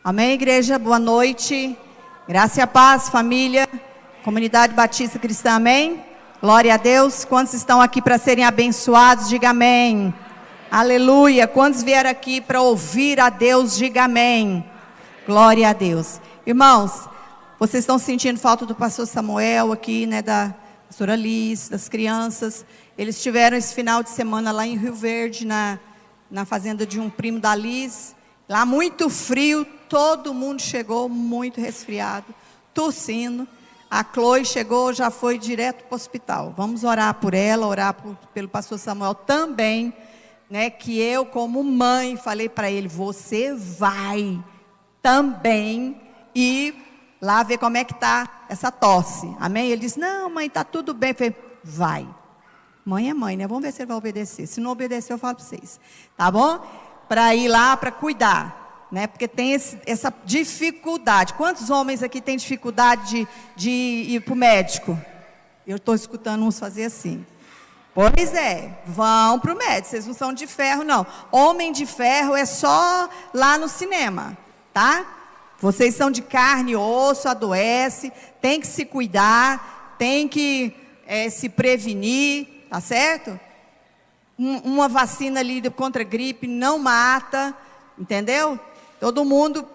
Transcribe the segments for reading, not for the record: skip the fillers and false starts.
Amém, igreja? Boa noite. Graça e a paz, família, comunidade batista cristã, amém? Glória a Deus. Quantos estão aqui para serem abençoados? Diga amém. Aleluia. Quantos vieram aqui para ouvir a Deus? Diga amém. Glória a Deus. Irmãos, vocês estão sentindo falta do pastor Samuel aqui, né, da pastora Liz, das crianças. Eles estiveram esse final de semana lá em Rio Verde, na fazenda de um primo da Liz. Lá muito frio, todo mundo chegou muito resfriado, tossindo. A Chloe chegou, já foi direto para o hospital. Vamos orar por ela, pelo pastor Samuel também, né? Que eu, como mãe, falei para ele: você vai também ir lá ver como é que está essa tosse. Amém? Ele disse: não, mãe, está tudo bem. Eu falei: vai. Mãe é mãe, né? Vamos ver se ele vai obedecer. Se não obedecer, eu falo para vocês. Tá bom? Para ir lá, para cuidar, né? Porque tem essa dificuldade. Quantos homens aqui têm dificuldade de ir para o médico? Eu estou escutando uns fazer assim. Pois é, vão para o médico. Vocês não são de ferro, não. Homem de ferro é só lá no cinema, tá? Vocês são de carne e osso, adoece, tem que se cuidar, tem que se prevenir, tá certo? Uma vacina ali contra a gripe não mata, entendeu? Todo mundo,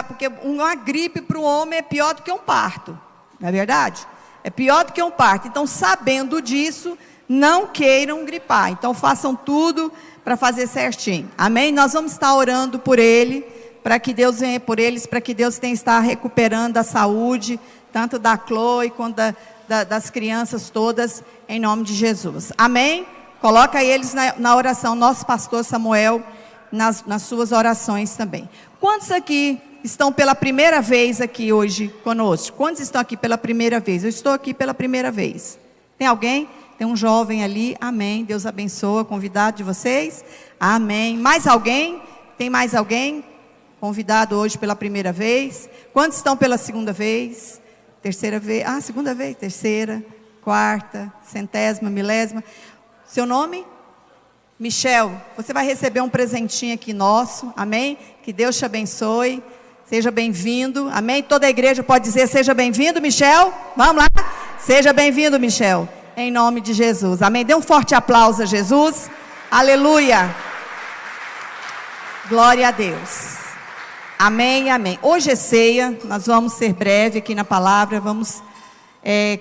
porque uma gripe para o homem é pior do que um parto, não é verdade? É pior do que um parto. Então, sabendo disso, não queiram gripar. Então, façam tudo para fazer certinho. Amém? Nós vamos estar orando por ele, para que Deus venha por eles, para que Deus tenha estar recuperando a saúde, tanto da Chloe quanto das crianças todas, em nome de Jesus. Amém? Coloca eles na oração, nosso pastor Samuel, nas suas orações também. Quantos aqui estão pela primeira vez aqui hoje conosco? Quantos estão aqui pela primeira vez? Eu estou aqui pela primeira vez. Tem alguém? Tem um jovem ali, amém. Deus abençoa, convidado de vocês. Amém. Mais alguém? Tem mais alguém? Convidado hoje pela primeira vez. Quantos estão pela segunda vez? Terceira vez? Segunda vez, terceira, quarta, centésima, milésima. Seu nome? Michel. Você vai receber um presentinho aqui nosso, amém? Que Deus te abençoe, seja bem-vindo, amém? Toda a igreja pode dizer: seja bem-vindo, Michel. Vamos lá? Seja bem-vindo, Michel, em nome de Jesus, amém? Dê um forte aplauso a Jesus, aleluia, glória a Deus, amém, amém. Hoje é ceia, nós vamos ser breve aqui na palavra,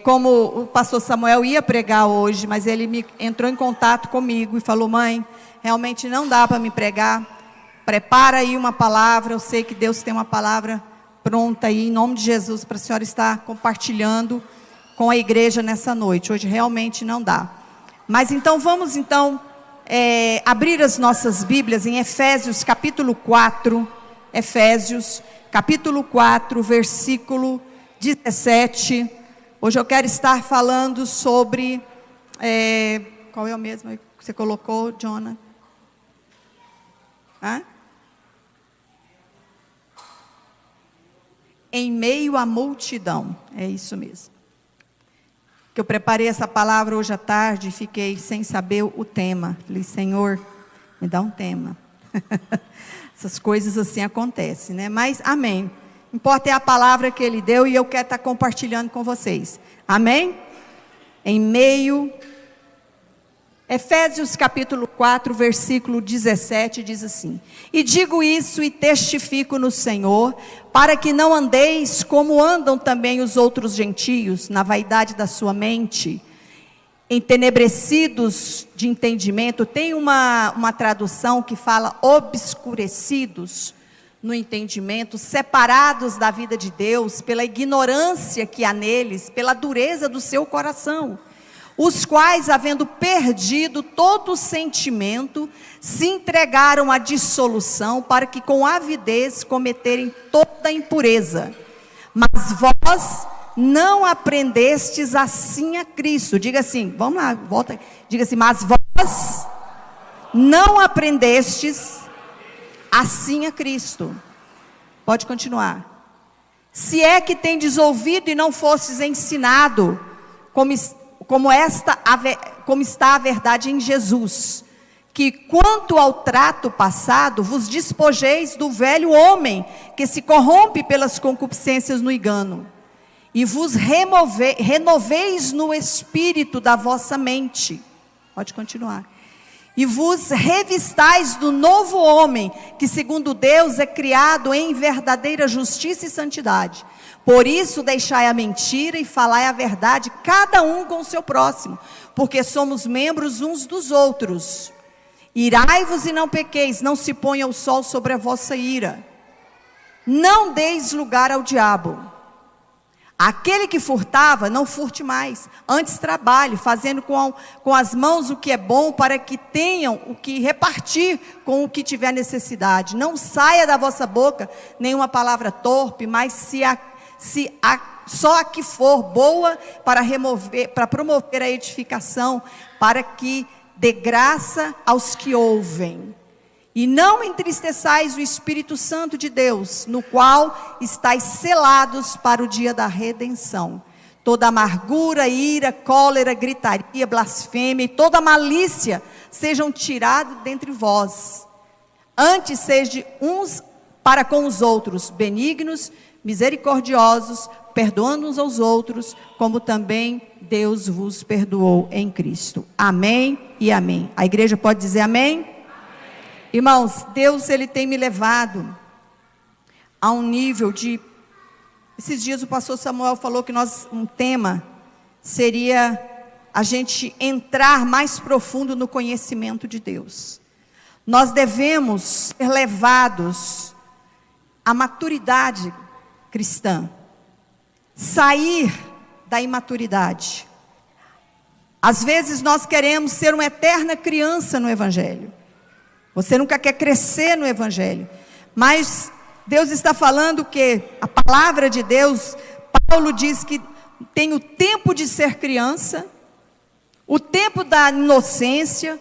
como o pastor Samuel ia pregar hoje, mas ele entrou em contato comigo e falou: mãe, realmente não dá para me pregar, prepara aí uma palavra, eu sei que Deus tem uma palavra pronta aí, em nome de Jesus, para a senhora estar compartilhando com a igreja nessa noite. Hoje realmente não dá. Mas então vamos abrir as nossas Bíblias em Efésios capítulo 4, Efésios capítulo 4, versículo 17. Hoje eu quero estar falando sobre, qual é o mesmo que você colocou, Jonah? Em meio à multidão, é isso mesmo. Que eu preparei essa palavra hoje à tarde e fiquei sem saber o tema. Falei: Senhor, me dá um tema. Essas coisas assim acontecem, né? Mas amém. Importa é a palavra que ele deu e eu quero estar compartilhando com vocês. Amém? Efésios capítulo 4, versículo 17 diz assim: e digo isso e testifico no Senhor, para que não andeis como andam também os outros gentios, na vaidade da sua mente, entenebrecidos de entendimento. Tem uma tradução que fala obscurecidos no entendimento, separados da vida de Deus, pela ignorância que há neles, pela dureza do seu coração, os quais, havendo perdido todo o sentimento, se entregaram à dissolução, para que com avidez cometerem toda a impureza. Mas vós não aprendestes assim a Cristo. Diga assim, vamos lá, volta. Diga assim: mas vós não aprendestes assim a Cristo. Pode continuar. Se é que tendes ouvido e não fostes ensinado, como está a verdade em Jesus, que quanto ao trato passado, vos despojeis do velho homem, que se corrompe pelas concupiscências no engano, e vos renoveis no espírito da vossa mente. Pode continuar. E vos revistais do novo homem, que segundo Deus é criado em verdadeira justiça e santidade. Por isso deixai a mentira e falai a verdade, cada um com o seu próximo, porque somos membros uns dos outros. Irai-vos e não pequeis, não se ponha o sol sobre a vossa ira. Não deis lugar ao diabo. Aquele que furtava, não furte mais, antes trabalhe, fazendo com as mãos o que é bom, para que tenham o que repartir com o que tiver necessidade. Não saia da vossa boca nenhuma palavra torpe, mas só a que for boa para promover a edificação, para que dê graça aos que ouvem. E não entristeçais o Espírito Santo de Deus, no qual estáis selados para o dia da redenção. Toda amargura, ira, cólera, gritaria, blasfêmia e toda malícia sejam tirados dentre vós. Antes sede uns para com os outros benignos, misericordiosos, perdoando uns aos outros, como também Deus vos perdoou em Cristo. Amém e amém. A igreja pode dizer amém? Irmãos, Deus, Ele tem me levado a um nível de... Esses dias o pastor Samuel falou que um tema seria a gente entrar mais profundo no conhecimento de Deus. Nós devemos ser levados à maturidade cristã, sair da imaturidade. Às vezes nós queremos ser uma eterna criança no Evangelho. Você nunca quer crescer no Evangelho, mas Deus está falando que a palavra de Deus, Paulo diz que tem o tempo de ser criança, o tempo da inocência,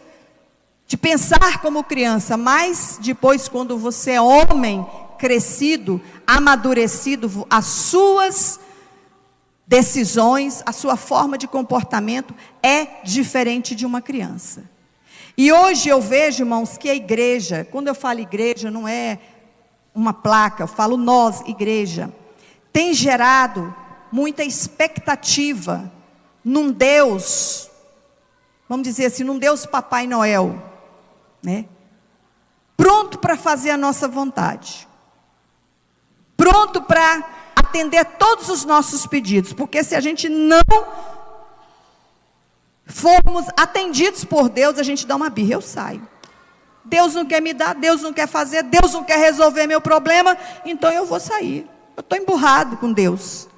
de pensar como criança, mas depois quando você é homem, crescido, amadurecido, as suas decisões, a sua forma de comportamento é diferente de uma criança. E hoje eu vejo, irmãos, que a igreja, quando eu falo igreja, não é uma placa, eu falo nós, igreja, tem gerado muita expectativa num Deus, vamos dizer assim, num Deus Papai Noel, né? Pronto para fazer a nossa vontade, pronto para atender todos os nossos pedidos, porque se a gente não formos atendidos por Deus, a gente dá uma birra, eu saio. Deus não quer me dar, Deus não quer fazer, Deus não quer resolver meu problema, então eu vou sair. Eu estou emburrado com Deus.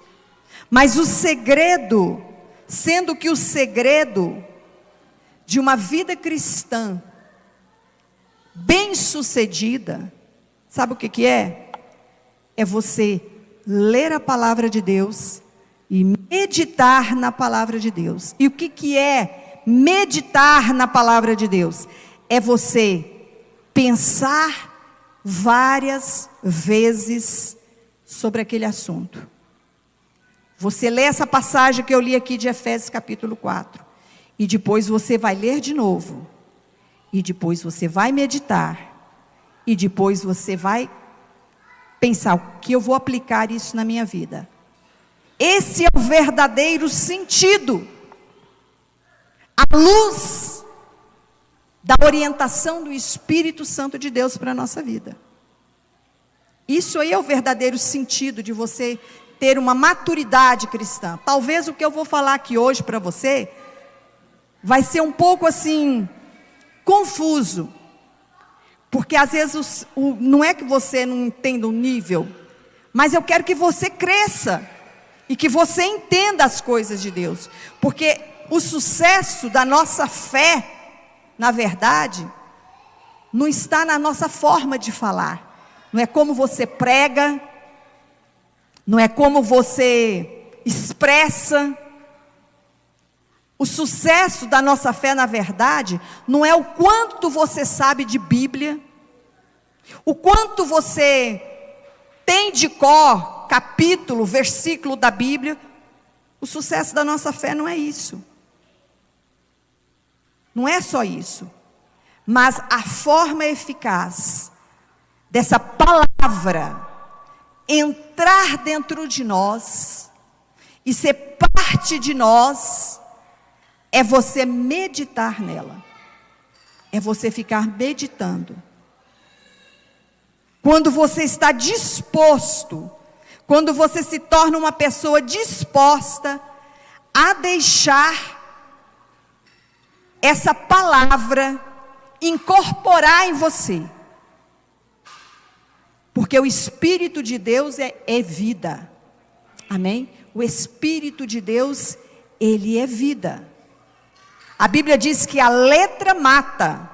Mas o segredo, sendo que o segredo de uma vida cristã bem-sucedida, sabe o que é? É você ler a palavra de Deus e meditar na palavra de Deus. E o que é meditar na palavra de Deus? É você pensar várias vezes sobre aquele assunto. Você lê essa passagem que eu li aqui de Efésios capítulo 4. E depois você vai ler de novo. E depois você vai meditar. E depois você vai pensar, o que eu vou aplicar isso na minha vida? Esse é o verdadeiro sentido, a luz da orientação do Espírito Santo de Deus para a nossa vida. Isso aí é o verdadeiro sentido de você ter uma maturidade cristã. Talvez o que eu vou falar aqui hoje para você vai ser um pouco assim, confuso, porque às vezes não é que você não entenda o nível, mas eu quero que você cresça e que você entenda as coisas de Deus, porque o sucesso da nossa fé, na verdade, não está na nossa forma de falar, não é como você prega, não é como você expressa. O sucesso da nossa fé, na verdade, não é o quanto você sabe de Bíblia, o quanto você tem de cor capítulo, versículo da Bíblia. O sucesso da nossa fé não é isso. Não é só isso. Mas a forma eficaz dessa palavra entrar dentro de nós e ser parte de nós é você meditar nela. É você ficar meditando. Quando você está disposto, quando você se torna uma pessoa disposta a deixar essa palavra incorporar em você. Porque o Espírito de Deus é vida. Amém? O Espírito de Deus, ele é vida. A Bíblia diz que a letra mata,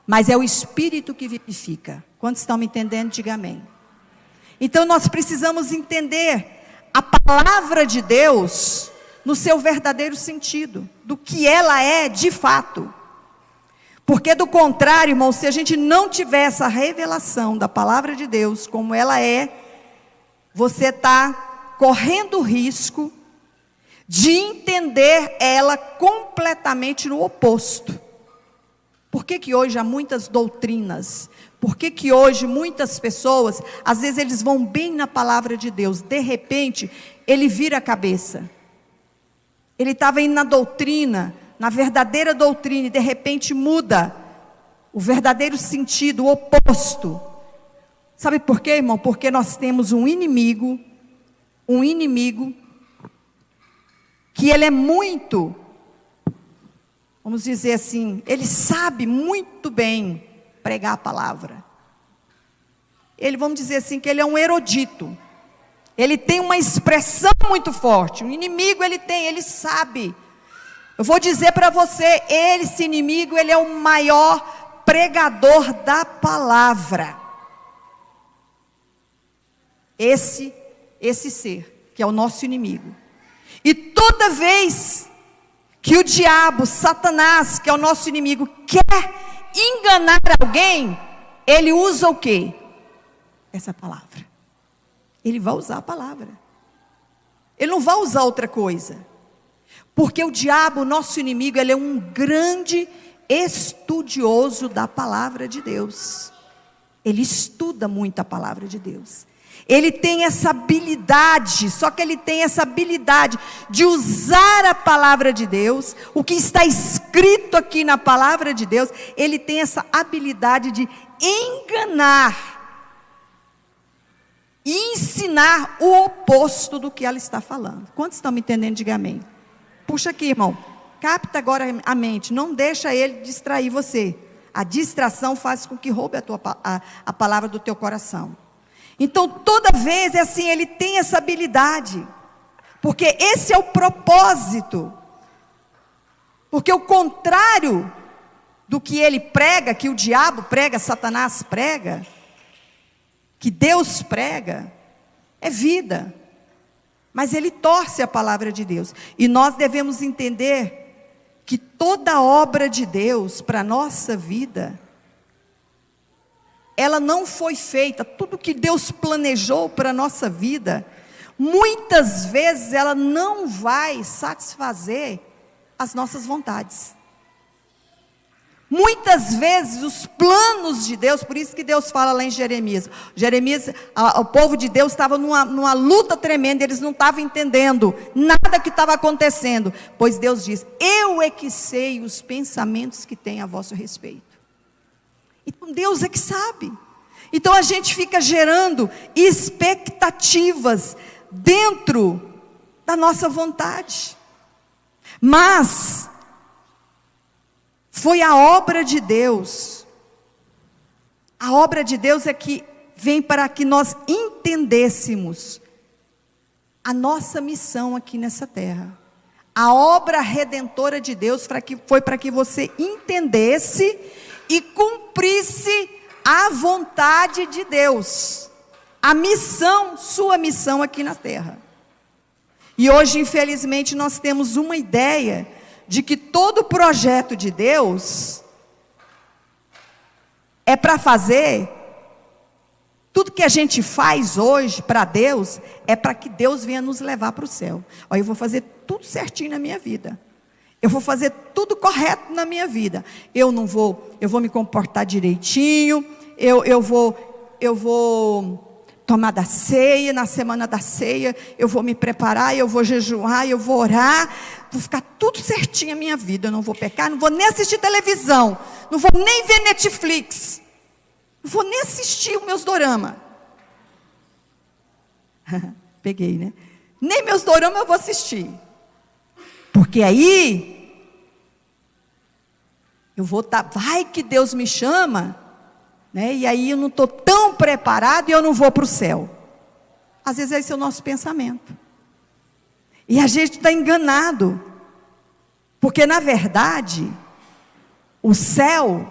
mas é o Espírito que vivifica. Quantos estão me entendendo? Diga amém. Então nós precisamos entender a palavra de Deus no seu verdadeiro sentido, do que ela é de fato. Porque do contrário, irmão, se a gente não tiver essa revelação da palavra de Deus como ela é, você está correndo o risco de entender ela completamente no oposto. Por que hoje há muitas doutrinas? Por que hoje muitas pessoas, às vezes eles vão bem na palavra de Deus, de repente, ele vira a cabeça. Ele estava indo na doutrina, na verdadeira doutrina, e de repente muda o verdadeiro sentido, o oposto. Sabe por quê, irmão? Porque nós temos um inimigo que ele é muito, vamos dizer assim, ele sabe muito bem pregar a palavra. Ele, vamos dizer assim, que ele é um erudito. Ele tem uma expressão muito forte. O inimigo ele sabe. Eu vou dizer para você, esse inimigo, ele é o maior pregador da palavra. Esse ser, que é o nosso inimigo. E toda vez que o diabo, Satanás, que é o nosso inimigo, quer enganar alguém, ele usa o quê? Essa palavra. Ele vai usar a palavra. Ele não vai usar outra coisa. Porque o diabo, nosso inimigo, ele é um grande estudioso da palavra de Deus. Ele estuda muito a palavra de Deus. Ele tem essa habilidade, só que ele tem essa habilidade de usar a palavra de Deus, o que está escrito aqui na palavra de Deus, ele tem essa habilidade de enganar e ensinar o oposto do que ela está falando. Quantos estão me entendendo? Diga amém. Puxa aqui, irmão. Capta agora a mente. Não deixa ele distrair você. A distração faz com que roube a palavra do teu coração. Então, toda vez é assim, ele tem essa habilidade. Porque esse é o propósito. Porque o contrário do que ele prega, que o diabo prega, Satanás prega, que Deus prega, é vida. Mas ele torce a palavra de Deus. E nós devemos entender que toda obra de Deus para a nossa vida, ela não foi feita, tudo que Deus planejou para a nossa vida, muitas vezes ela não vai satisfazer as nossas vontades. Muitas vezes os planos de Deus, por isso que Deus fala lá em Jeremias, o povo de Deus estava numa luta tremenda, eles não estavam entendendo nada que estava acontecendo, pois Deus diz, eu é que sei os pensamentos que tem a vosso respeito. Então Deus é que sabe. Então a gente fica gerando expectativas dentro da nossa vontade. Mas foi a obra de Deus. A obra de Deus é que vem para que nós entendêssemos a nossa missão aqui nessa terra. A obra redentora de Deus foi para que você entendesse e cumprisse a vontade de Deus, a missão, sua missão aqui na terra. E hoje, infelizmente, nós temos uma ideia de que todo projeto de Deus é para fazer, tudo que a gente faz hoje para Deus, é para que Deus venha nos levar para o céu. Olha, eu vou fazer tudo certinho na minha vida. Eu vou fazer tudo correto na minha vida. Eu vou me comportar direitinho, eu vou tomar da ceia, na semana da ceia, eu vou me preparar, eu vou jejuar, eu vou orar, vou ficar tudo certinho a minha vida, eu não vou pecar, não vou nem assistir televisão, não vou nem ver Netflix, não vou nem assistir os meus doramas. Peguei, né? Nem meus doramas eu vou assistir, porque aí, eu vou estar, vai que Deus me chama, né? E aí eu não estou tão preparado e eu não vou para o céu. Às vezes esse é o nosso pensamento. E a gente está enganado. Porque na verdade, o céu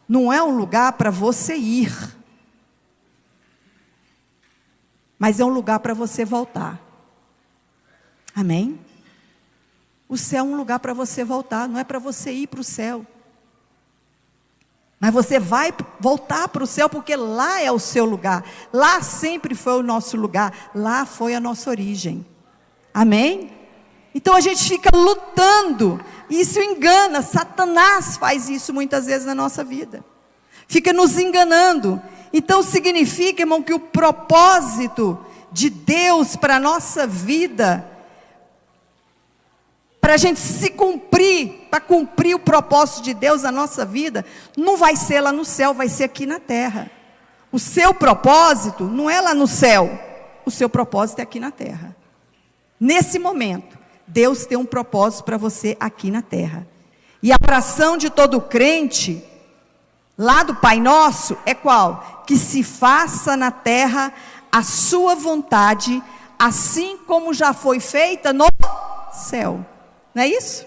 não é um lugar para você ir. Mas é um lugar para você voltar. Amém? O céu é um lugar para você voltar, não é para você ir para o céu. Mas você vai voltar para o céu, porque lá é o seu lugar. Lá sempre foi o nosso lugar. Lá foi a nossa origem. Amém? Então a gente fica lutando. E isso engana. Satanás faz isso muitas vezes na nossa vida. Fica nos enganando. Então significa, irmão, que o propósito de Deus para a nossa vida, para a gente se cumprir, para cumprir o propósito de Deus na nossa vida, não vai ser lá no céu, vai ser aqui na terra. O seu propósito não é lá no céu, o seu propósito é aqui na terra. Nesse momento, Deus tem um propósito para você aqui na terra. E a oração de todo crente, lá do Pai Nosso, é qual? Que se faça na terra a sua vontade, assim como já foi feita no céu. Não é isso?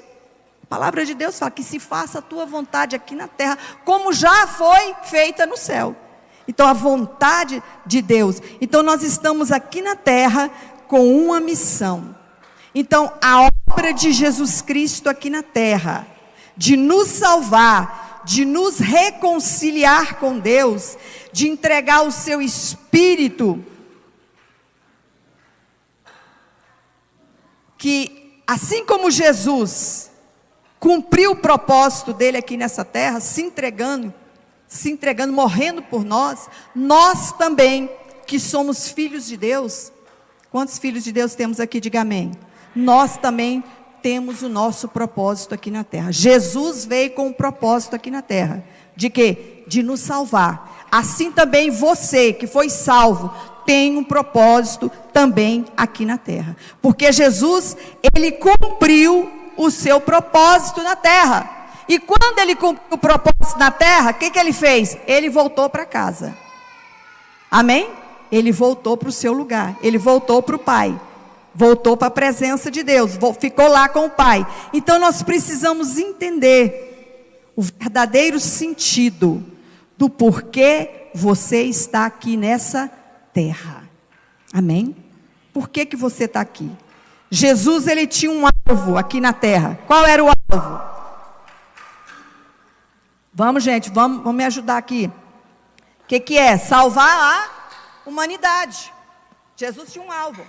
A palavra de Deus fala que se faça a tua vontade aqui na terra, como já foi feita no céu. Então a vontade de Deus. Então nós estamos aqui na terra com uma missão. Então a obra de Jesus Cristo aqui na terra, de nos salvar, de nos reconciliar com Deus, de entregar o seu Espírito, que assim como Jesus cumpriu o propósito dele aqui nessa terra, se entregando, morrendo por nós, nós também, que somos filhos de Deus, quantos filhos de Deus temos aqui? Diga amém. Nós também temos o nosso propósito aqui na terra. Jesus veio com um propósito aqui na terra. De quê? De nos salvar. Assim também você, que foi salvo, tem um propósito também aqui na terra. Porque Jesus, ele cumpriu o seu propósito na terra. E quando ele cumpriu o propósito na terra, o que ele fez? Ele voltou para casa. Amém? Ele voltou para o seu lugar. Ele voltou para o Pai. Voltou para a presença de Deus. Ficou lá com o Pai. Então nós precisamos entender o verdadeiro sentido do porquê você está aqui nessa terra. Amém? Por que você está aqui? Jesus, ele tinha um alvo aqui na terra. Qual era o alvo? Vamos, gente, vamos me ajudar aqui. O que é? Salvar a humanidade. Jesus tinha um alvo.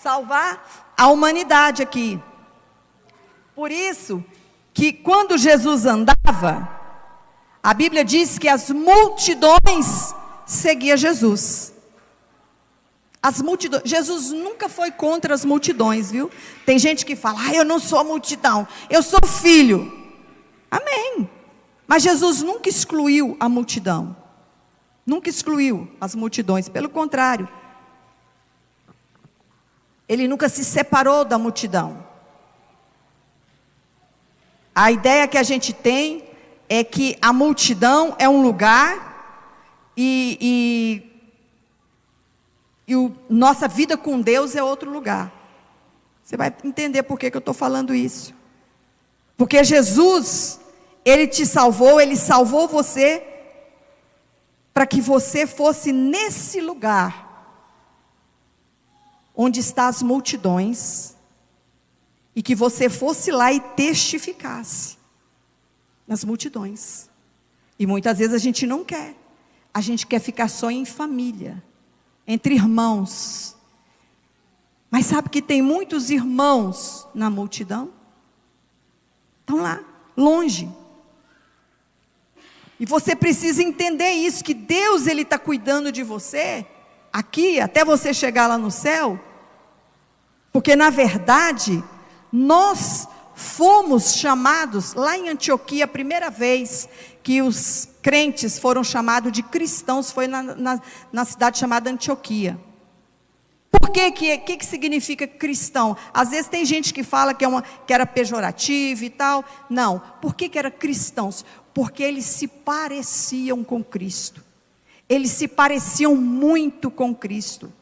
Salvar a humanidade aqui. Por isso que quando Jesus andava, a Bíblia diz que as multidões seguiam Jesus. As multidões, Jesus nunca foi contra as multidões, viu? Tem gente que fala, eu não sou multidão, eu sou filho. Amém. Mas Jesus nunca excluiu a multidão. Nunca excluiu as multidões, pelo contrário. Ele nunca se separou da multidão. A ideia que a gente tem é que a multidão é um lugar e nossa vida com Deus é outro lugar. Você vai entender por que eu estou falando isso. Porque Jesus, ele te salvou, ele salvou você para que você fosse nesse lugar onde estão as multidões, e que você fosse lá e testificasse nas multidões. E muitas vezes a gente não quer. A gente quer ficar só em família, entre irmãos. Mas sabe que tem muitos irmãos na multidão? Estão lá, longe. E você precisa entender isso, que Deus, Ele está cuidando de você, aqui, até você chegar lá no céu, porque na verdade, nós fomos chamados, lá em Antioquia, a primeira vez que os crentes foram chamados de cristãos, foi na cidade chamada Antioquia. Por que significa cristão? Às vezes tem gente que fala que era pejorativo e tal. Não, por que era cristãos? Porque eles se pareciam com Cristo. Eles se pareciam muito com Cristo.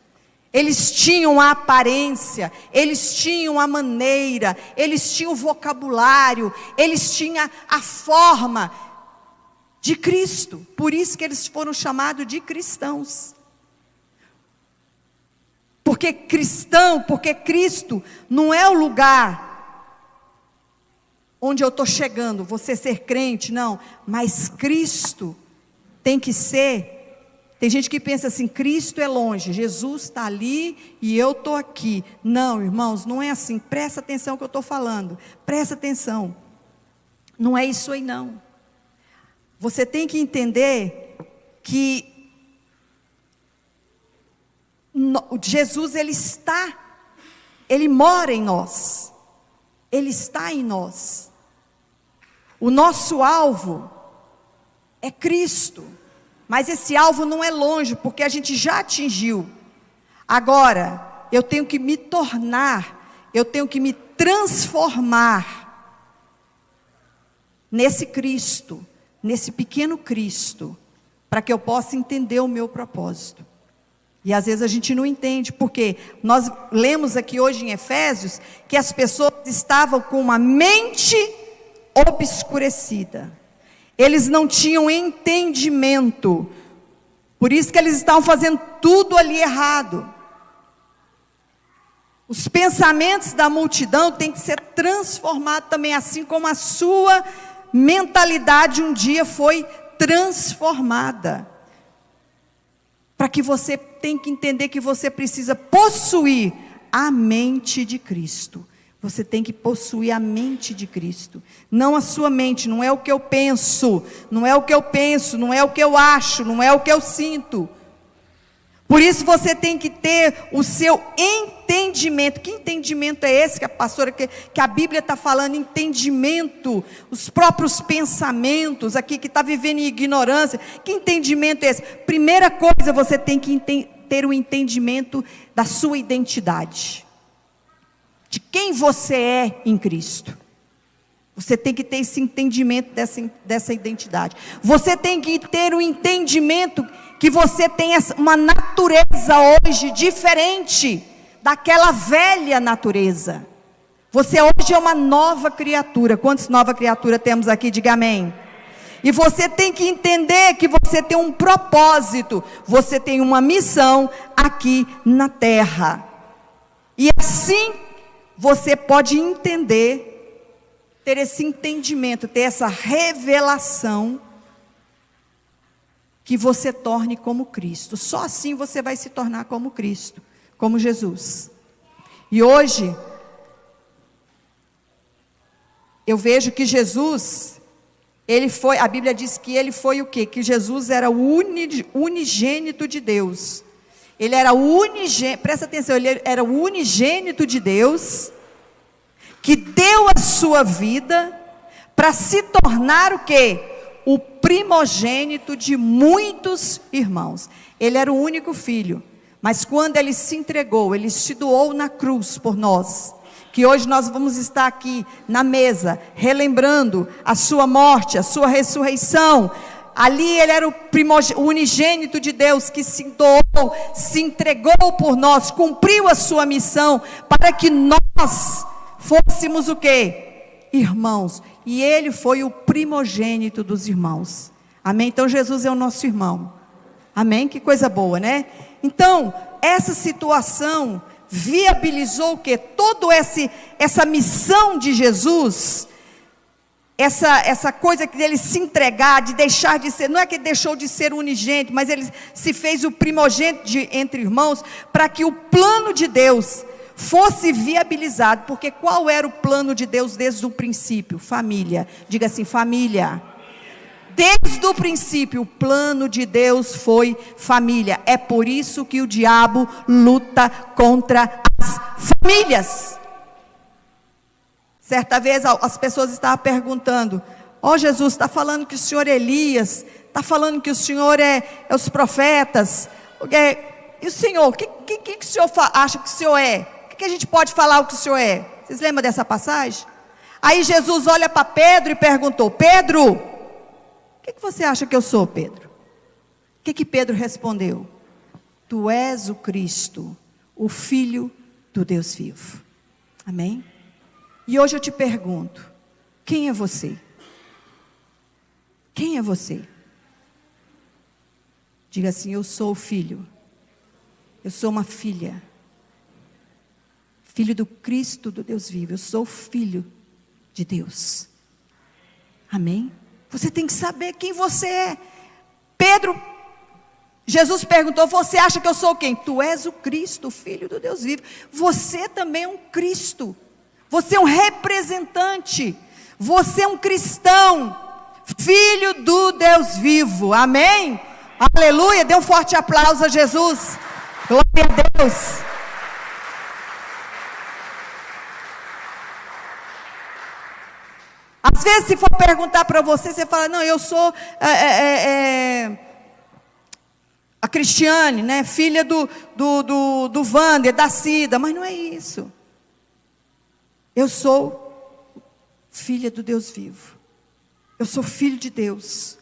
Eles tinham a aparência, eles tinham a maneira, eles tinham o vocabulário, eles tinham a forma de Cristo. Por isso que eles foram chamados de cristãos. Porque Cristo não é o lugar onde eu estou chegando, você ser crente, não. Mas Cristo tem que ser. Tem gente que pensa assim, Cristo é longe, Jesus está ali e eu estou aqui. Não, irmãos, não é assim. Presta atenção no que eu estou falando. Presta atenção. Não é isso aí não. Você tem que entender que Jesus, Ele mora em nós. Ele está em nós. O nosso alvo é Cristo. Mas esse alvo não é longe, porque a gente já atingiu. Agora, eu tenho que me tornar, eu tenho que me transformar nesse Cristo, nesse pequeno Cristo, para que eu possa entender o meu propósito. E às vezes a gente não entende, porque nós lemos aqui hoje em Efésios, que as pessoas estavam com uma mente obscurecida. Eles não tinham entendimento. Por isso que eles estavam fazendo tudo ali errado. Os pensamentos da multidão têm que ser transformados também, assim como a sua mentalidade um dia foi transformada. Para que você tem que entender que você precisa possuir a mente de Cristo. Você tem que possuir a mente de Cristo, não a sua mente. Não é o que eu penso, não é o que eu penso, não é o que eu acho, não é o que eu sinto. Por isso você tem que ter o seu entendimento. Que entendimento é esse que a pastora, que a Bíblia está falando? Entendimento, os próprios pensamentos, aqui que está vivendo em ignorância. Que entendimento é esse? Primeira coisa, você tem que ter o entendimento da sua identidade. De quem você é em Cristo. Você tem que ter esse entendimento dessa identidade. Você tem que ter o entendimento que você tem uma natureza hoje diferente daquela velha natureza. Você hoje é uma nova criatura. Quantas novas criaturas temos aqui? Diga amém. E você tem que entender que você tem um propósito. Você tem uma missão aqui na terra. E assim você pode entender, ter esse entendimento, ter essa revelação, que você torne como Cristo. Só assim você vai se tornar como Cristo, como Jesus. E hoje, eu vejo que Jesus, a Bíblia diz que ele foi o quê? Que Jesus era o unigênito de Deus. Ele era presta atenção, ele era o unigênito de Deus, que deu a sua vida, para se tornar o quê? O primogênito de muitos irmãos. Ele era o único filho, mas quando ele se entregou, ele se doou na cruz por nós, que hoje nós vamos estar aqui na mesa, relembrando a sua morte, a sua ressurreição. Ali ele era o unigênito de Deus, que se doou, se entregou por nós, cumpriu a sua missão, para que nós fôssemos o quê? Irmãos. E ele foi o primogênito dos irmãos. Amém? Então Jesus é o nosso irmão. Amém? Que coisa boa, né? Então, essa situação viabilizou o quê? Toda essa missão de Jesus, essa coisa que ele se entregar, de deixar de ser, não é que ele deixou de ser unigênito, mas ele se fez o primogênito entre irmãos, para que o plano de Deus fosse viabilizado, porque qual era o plano de Deus desde o princípio? Família. Diga assim, família. Desde o princípio, o plano de Deus foi família. É por isso que o diabo luta contra as famílias. Certa vez as pessoas estavam perguntando: ó Jesus, está falando que o Senhor é Elias, está falando que o Senhor é os profetas, e o Senhor, o que o Senhor acha que o Senhor é? O que a gente pode falar o que o Senhor é? Vocês lembram dessa passagem? Aí Jesus olha para Pedro e perguntou: Pedro, o que você acha que eu sou, Pedro? O que Pedro respondeu? Tu és o Cristo, o Filho do Deus vivo. Amém? E hoje eu te pergunto: quem é você? Quem é você? Diga assim: eu sou o filho. Eu sou uma filha. Filho do Cristo do Deus vivo. Eu sou filho de Deus. Amém? Você tem que saber quem você é. Pedro, Jesus perguntou: você acha que eu sou quem? Tu és o Cristo, o Filho do Deus vivo. Você também é um Cristo. Você é um representante. Você é um cristão. Filho do Deus vivo. Amém? Aleluia. Dê um forte aplauso a Jesus. Glória a Deus. Às vezes, se for perguntar para você, você fala: não, eu sou a Cristiane, né, filha do Wander, da Cida. Mas não é isso. Eu sou filha do Deus vivo. Eu sou filho de Deus.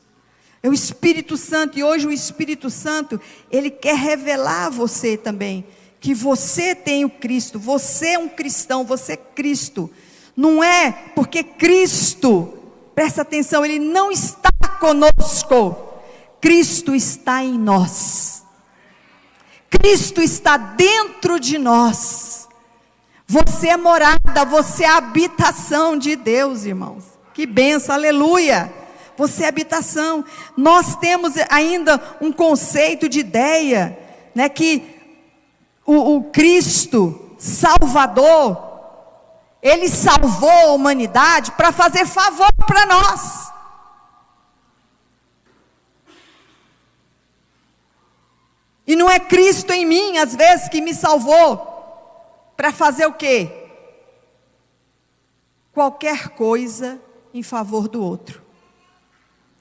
É o Espírito Santo. E hoje o Espírito Santo, ele quer revelar a você também que você tem o Cristo. Você é um cristão, você é Cristo. Não é porque Cristo, presta atenção, ele não está conosco. Cristo está em nós. Cristo está dentro de nós. Você é morada, você é a habitação de Deus, irmãos. Que bênção, aleluia. Você é habitação. Nós temos ainda um conceito de ideia, né, que o Cristo Salvador, ele salvou a humanidade para fazer favor para nós. E não é Cristo em mim, às vezes, que me salvou para fazer o quê? Qualquer coisa em favor do outro.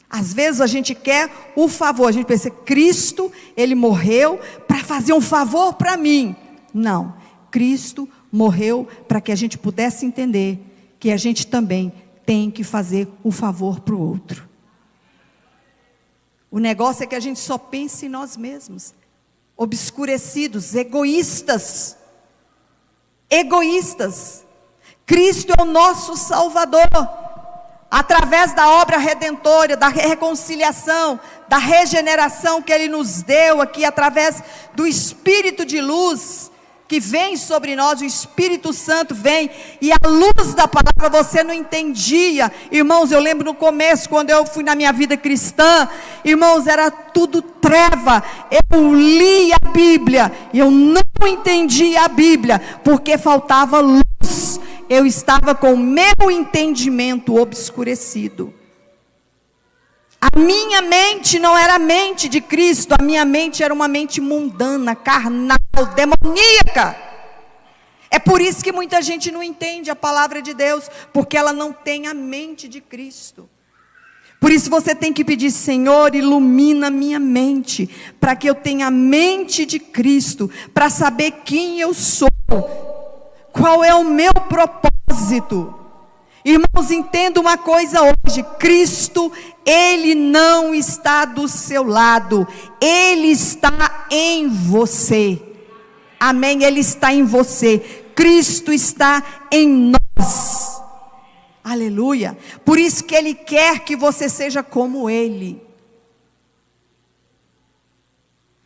Às vezes a gente quer o favor, a gente pensa: Cristo, ele morreu para fazer um favor para mim. Não, Cristo morreu para que a gente pudesse entender que a gente também tem que fazer o favor para o outro. O negócio é que a gente só pensa em nós mesmos, obscurecidos, egoístas. Egoístas. Cristo é o nosso Salvador. Através da obra redentora, da reconciliação, da regeneração que ele nos deu aqui, através do Espírito de luz que vem sobre nós, o Espírito Santo vem, e a luz da palavra você não entendia. Irmãos, eu lembro no começo, quando eu fui na minha vida cristã, irmãos, era tudo treva. Eu li a Bíblia e eu não entendia a Bíblia, porque faltava luz. Eu estava com o meu entendimento obscurecido. A minha mente não era a mente de Cristo, a minha mente era uma mente mundana, carnal, demoníaca. É por isso que muita gente não entende a palavra de Deus, porque ela não tem a mente de Cristo. Por isso você tem que pedir: Senhor, ilumina a minha mente, para que eu tenha a mente de Cristo, para saber quem eu sou, qual é o meu propósito. Irmãos, entenda uma coisa hoje: Cristo, ele não está do seu lado, ele está em você. Amém? Ele está em você. Cristo está em nós. Aleluia. Por isso que ele quer que você seja como ele.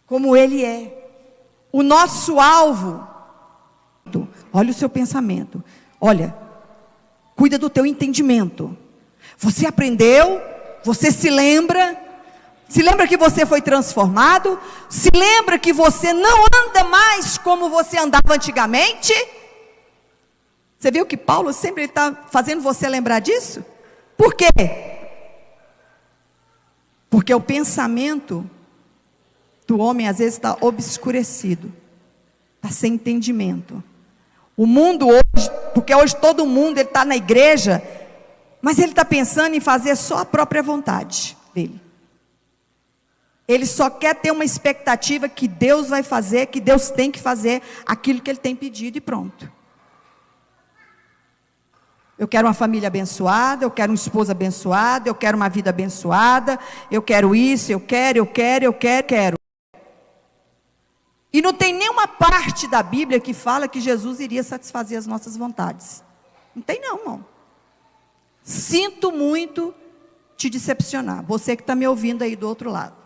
Como ele é. O nosso alvo. Olha o seu pensamento. Olha, cuida do teu entendimento. Você aprendeu, você se lembra, Se lembra que você foi transformado? Se lembra que você não anda mais como você andava antigamente? Você viu que Paulo sempre está fazendo você lembrar disso? Por quê? Porque o pensamento do homem às vezes está obscurecido, está sem entendimento. O mundo hoje, porque hoje todo mundo está na igreja, mas ele está pensando em fazer só a própria vontade dele. Ele só quer ter uma expectativa que Deus vai fazer, que Deus tem que fazer aquilo que ele tem pedido e pronto. Eu quero uma família abençoada, eu quero um esposo abençoado, eu quero uma vida abençoada, eu quero isso, eu quero. E não tem nenhuma parte da Bíblia que fala que Jesus iria satisfazer as nossas vontades. Não tem não, irmão. Sinto muito te decepcionar, você que está me ouvindo aí do outro lado.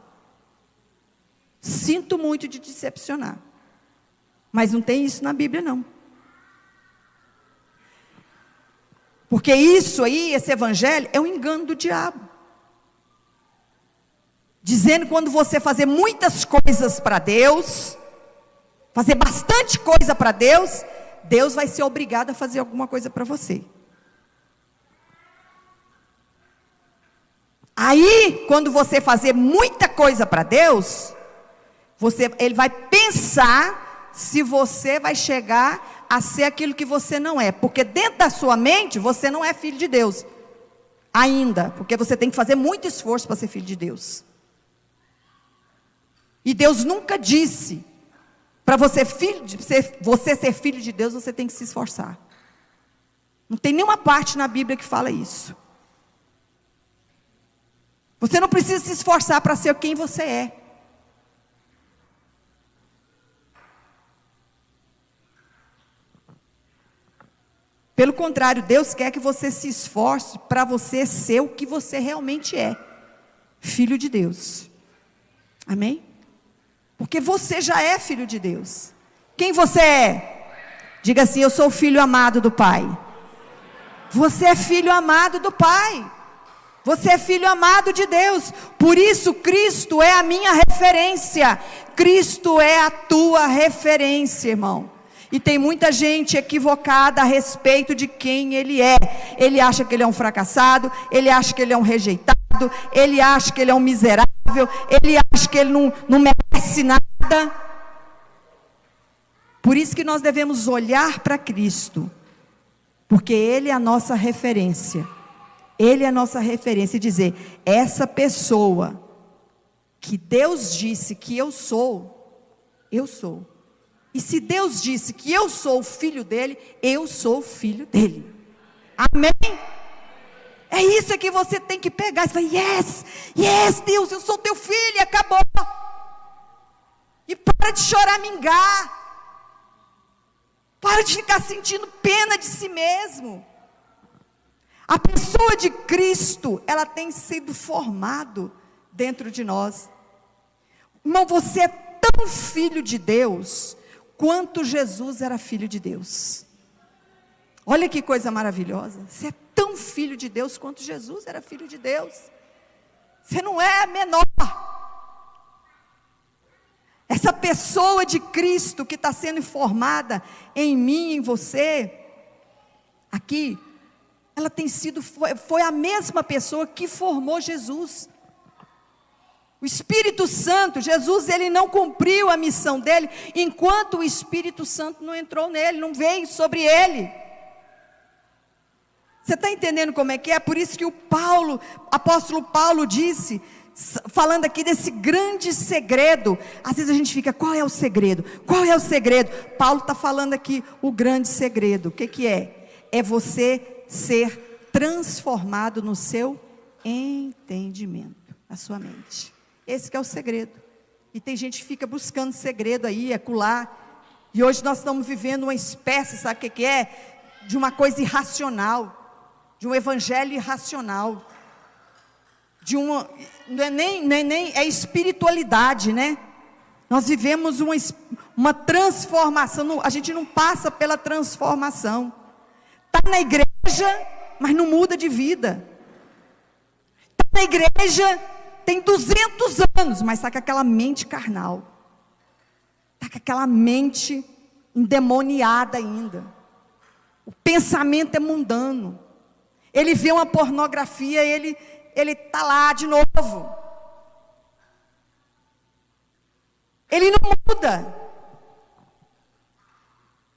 Sinto muito te decepcionar. Mas não tem isso na Bíblia não. Porque isso aí, esse evangelho, é um engano do diabo. Dizendo que quando você fazer muitas coisas para Deus, fazer bastante coisa para Deus, Deus vai ser obrigado a fazer alguma coisa para você. Aí, quando você fazer muita coisa para Deus, ele vai pensar se você vai chegar a ser aquilo que você não é. Porque dentro da sua mente, você não é filho de Deus. Ainda. Porque você tem que fazer muito esforço para ser filho de Deus. E Deus nunca disse, para você ser filho de Deus, você tem que se esforçar. Não tem nenhuma parte na Bíblia que fala isso. Você não precisa se esforçar para ser quem você é. Pelo contrário, Deus quer que você se esforce para você ser o que você realmente é. Filho de Deus. Amém? Porque você já é filho de Deus. Quem você é? Diga assim, eu sou o filho amado do Pai. Você é filho amado do Pai. Você é filho amado de Deus. Por isso Cristo é a minha referência. Cristo é a tua referência, irmão. E tem muita gente equivocada a respeito de quem ele é. Ele acha que ele é um fracassado, ele acha que ele é um rejeitado, ele acha que ele é um miserável, ele acha que ele não merece nada. Por isso que nós devemos olhar para Cristo, porque Ele é a nossa referência. Ele é a nossa referência e dizer, essa pessoa que Deus disse que eu sou, eu sou. E se Deus disse que eu sou o filho dele, eu sou o filho dele. Amém? É isso que você tem que pegar. Você fala, yes, Deus, eu sou teu filho e acabou. E para de choramingar. Para de ficar sentindo pena de si mesmo. A pessoa de Cristo, ela tem sido formado dentro de nós. Irmão, você é tão filho de Deus quanto Jesus era filho de Deus. Olha que coisa maravilhosa. Você é tão filho de Deus quanto Jesus era filho de Deus. Você não é menor. Essa pessoa de Cristo que está sendo formada em mim, em você, aqui, ela tem sido, foi a mesma pessoa que formou Jesus. O Espírito Santo, Jesus, ele não cumpriu a missão dele, enquanto o Espírito Santo não entrou nele, não veio sobre ele. Você está entendendo como é que é? Por isso que o apóstolo Paulo disse, falando aqui desse grande segredo. Às vezes a gente fica, qual é o segredo? Qual é o segredo? Paulo está falando aqui o grande segredo. O que é? É você ser transformado no seu entendimento, na sua mente. Esse que é o segredo. E tem gente que fica buscando segredo aí, acolá. E hoje nós estamos vivendo uma espécie, sabe o que é? De uma coisa irracional. De um evangelho irracional. De uma, não é nem é espiritualidade, né? Nós vivemos uma transformação. A gente não passa pela transformação. Está na igreja, mas não muda de vida. Está na igreja, tem 200 anos, mas está com aquela mente carnal. Está com aquela mente endemoniada ainda. O pensamento é mundano. Ele vê uma pornografia, ele está lá de novo. Ele não muda.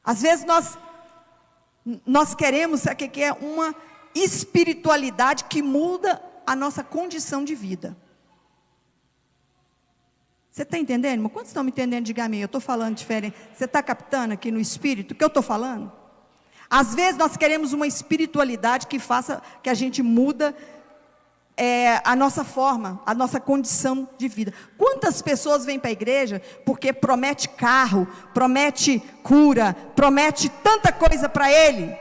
Às vezes nós queremos, sabe o que é? Uma espiritualidade que muda a nossa condição de vida. Você está entendendo, irmão? Quantos estão me entendendo? Diga amém. Eu estou falando diferente. Você está captando aqui no espírito o que eu estou falando? Às vezes nós queremos uma espiritualidade que faça que a gente muda a nossa forma, a nossa condição de vida. Quantas pessoas vêm para a igreja porque promete carro, promete cura, promete tanta coisa para ele,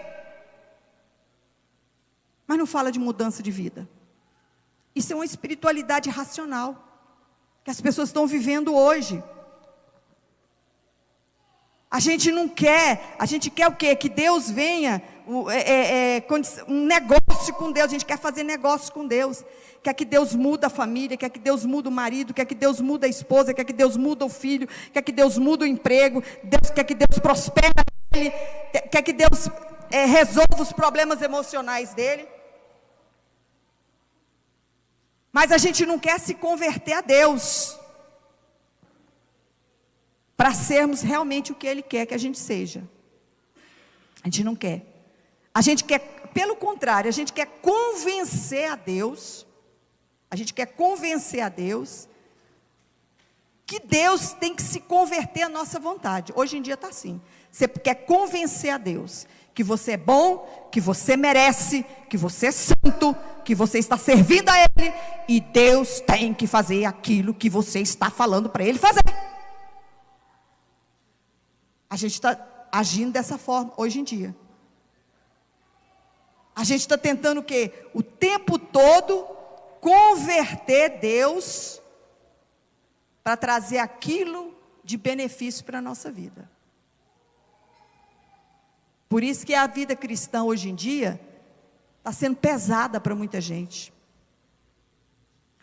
mas não fala de mudança de vida. Isso é uma espiritualidade racional que as pessoas estão vivendo hoje. A gente não quer, a gente quer o quê? Que Deus venha, um negócio com Deus. A gente quer fazer negócio com Deus. Quer que Deus muda a família, quer que Deus muda o marido, quer que Deus muda a esposa, quer que Deus muda o filho, quer que Deus muda o emprego, quer que Deus prospere ele, quer que Deus resolva os problemas emocionais dele. Mas a gente não quer se converter a Deus para sermos realmente o que Ele quer que a gente seja. A gente não quer. A gente quer, pelo contrário, a gente quer convencer a Deus. A gente quer convencer a Deus que Deus tem que se converter à nossa vontade. Hoje em dia está assim. Você quer convencer a Deus que você é bom, que você merece, que você é santo, que você está servindo a Ele, e Deus tem que fazer aquilo que você está falando para Ele fazer. A gente está agindo dessa forma hoje em dia. A gente está tentando o quê? O tempo todo converter Deus para trazer aquilo de benefício para a nossa vida. Por isso que a vida cristã hoje em dia está sendo pesada para muita gente.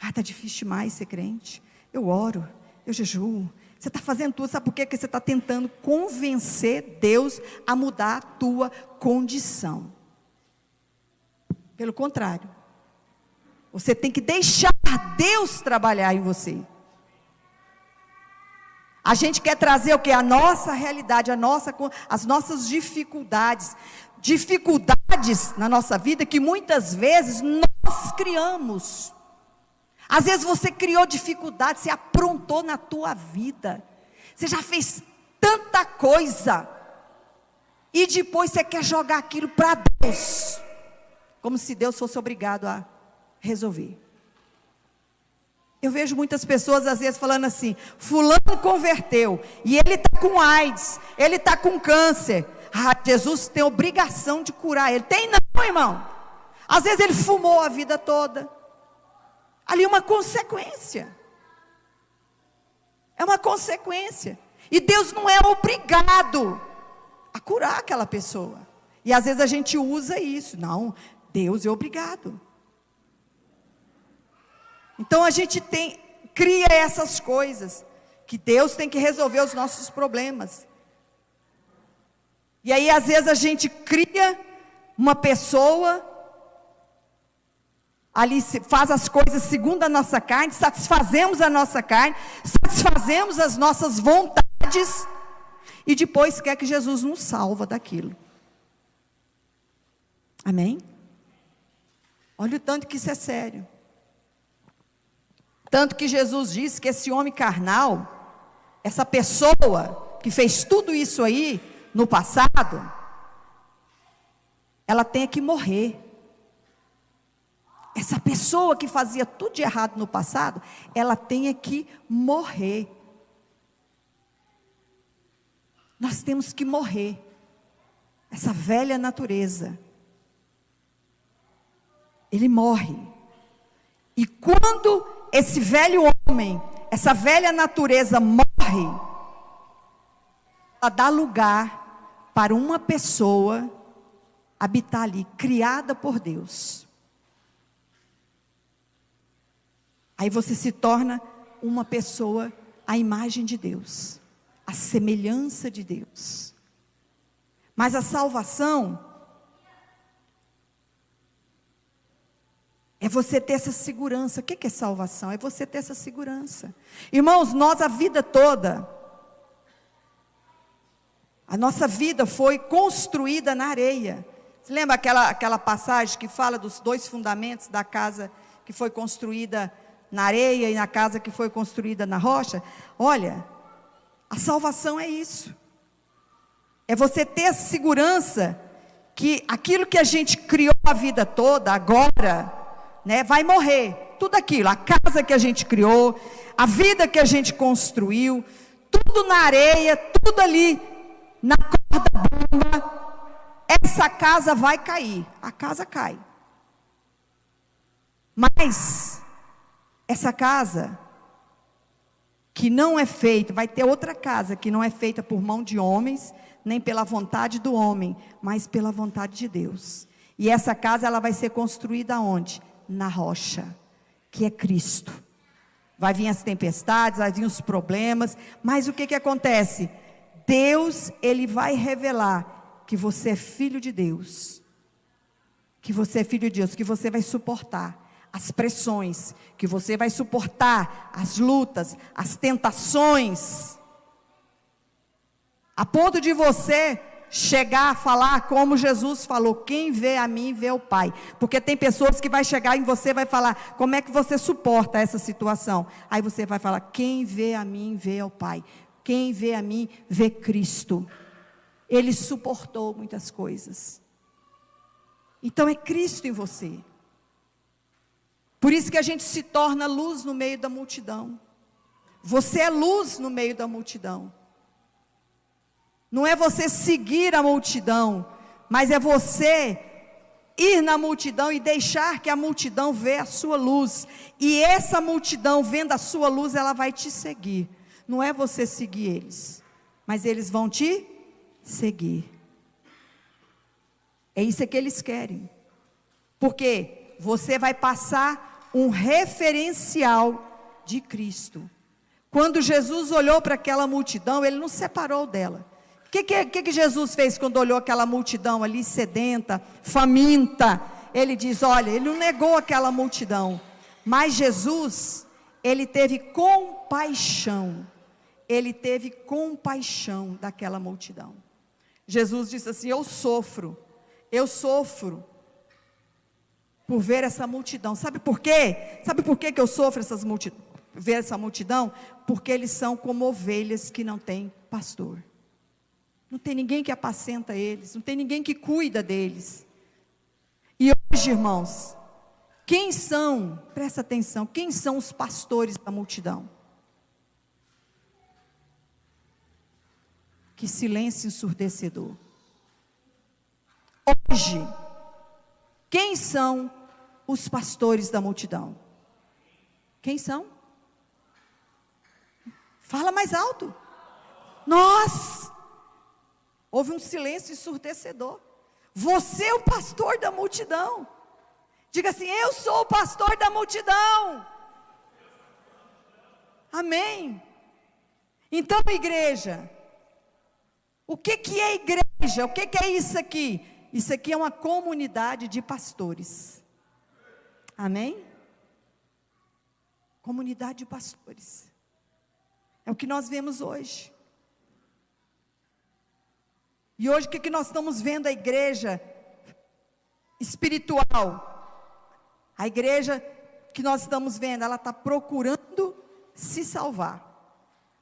Está difícil demais ser crente. Eu oro, eu jejuo. Você está fazendo tudo, sabe por quê? Porque você está tentando convencer Deus a mudar a tua condição. Pelo contrário, você tem que deixar Deus trabalhar em você. A gente quer trazer o quê? A nossa realidade, as nossas dificuldades. Dificuldades na nossa vida que muitas vezes nós criamos. Às vezes você criou dificuldade, você aprontou na tua vida. Você já fez tanta coisa. E depois você quer jogar aquilo para Deus. Como se Deus fosse obrigado a resolver. Eu vejo muitas pessoas às vezes falando assim: fulano converteu, e ele está com AIDS, ele está com câncer. Jesus tem obrigação de curar ele. Tem não, irmão. Às vezes ele fumou a vida toda. Ali é uma consequência. É uma consequência. E Deus não é obrigado a curar aquela pessoa. E às vezes a gente usa isso. Não, Deus é obrigado. Então a gente cria essas coisas, que Deus tem que resolver os nossos problemas. E aí às vezes a gente cria uma pessoa, ali faz as coisas segundo a nossa carne, satisfazemos a nossa carne, satisfazemos as nossas vontades, e depois quer que Jesus nos salva daquilo. Amém? Olha o tanto que isso é sério. Tanto que Jesus disse que esse homem carnal, essa pessoa que fez tudo isso aí no passado, ela tem que morrer. Essa pessoa que fazia tudo de errado no passado, ela tem que morrer. Nós temos que morrer. Essa velha natureza. Ele morre. E quando esse velho homem, essa velha natureza morre, ela dá lugar para uma pessoa habitar ali, criada por Deus. Aí você se torna uma pessoa à imagem de Deus, à semelhança de Deus. Mas a salvação é você ter essa segurança. O que é salvação? É você ter essa segurança. Irmãos, nós a vida toda, a nossa vida foi construída na areia. Você lembra aquela passagem que fala dos 2 fundamentos da casa que foi construída na areia e na casa que foi construída na rocha? Olha, a salvação é isso. É você ter a segurança que aquilo que a gente criou a vida toda, agora, né, vai morrer. Tudo aquilo, a casa que a gente criou, a vida que a gente construiu, tudo na areia, tudo ali na corda bamba, essa casa vai cair. A casa cai. Mas essa casa que não é feita, vai ter outra casa que não é feita por mão de homens, nem pela vontade do homem, mas pela vontade de Deus. E essa casa ela vai ser construída onde? Na rocha, que é Cristo. Vai vir as tempestades, vai vir os problemas, mas o que acontece? Deus, Ele vai revelar que você é filho de Deus, que você é filho de Deus, que você vai suportar as pressões, que você vai suportar as lutas, as tentações, a ponto de você chegar a falar como Jesus falou: quem vê a mim vê o Pai. Porque tem pessoas que vai chegar em você e vai falar: como é que você suporta essa situação? Aí você vai falar: quem vê a mim vê o Pai. Quem vê a mim vê Cristo. Ele suportou muitas coisas. Então é Cristo em você. Por isso que a gente se torna luz no meio da multidão. Você é luz no meio da multidão. Não é você seguir a multidão, mas é você ir na multidão e deixar que a multidão vê a sua luz. E essa multidão vendo a sua luz, ela vai te seguir. Não é você seguir eles, mas eles vão te seguir. É isso que eles querem. Porque você vai passar um referencial de Cristo. Quando Jesus olhou para aquela multidão, Ele não separou dela. O que Jesus fez quando olhou aquela multidão ali sedenta, faminta? Ele diz: olha, Ele não negou aquela multidão, mas Jesus, Ele teve compaixão. Ele teve compaixão daquela multidão. Jesus disse assim: eu sofro por ver essa multidão. Sabe por quê? Sabe por que eu sofro ver essa multidão? Porque eles são como ovelhas que não têm pastor. Não tem ninguém que apacenta eles, não tem ninguém que cuida deles. E hoje, irmãos, quem são, presta atenção, quem são os pastores da multidão? Que silêncio ensurdecedor. Hoje, quem são os pastores da multidão? Quem são? Fala mais alto. Nós. Houve um silêncio ensurdecedor. Você é o pastor da multidão. Diga assim: eu sou o pastor da multidão. Amém. Então, igreja, o que é igreja? O que é isso aqui? Isso aqui é uma comunidade de pastores. Amém? Comunidade de pastores. É o que nós vemos hoje. E hoje o que nós estamos vendo? A igreja espiritual. A igreja que nós estamos vendo, ela está procurando se salvar.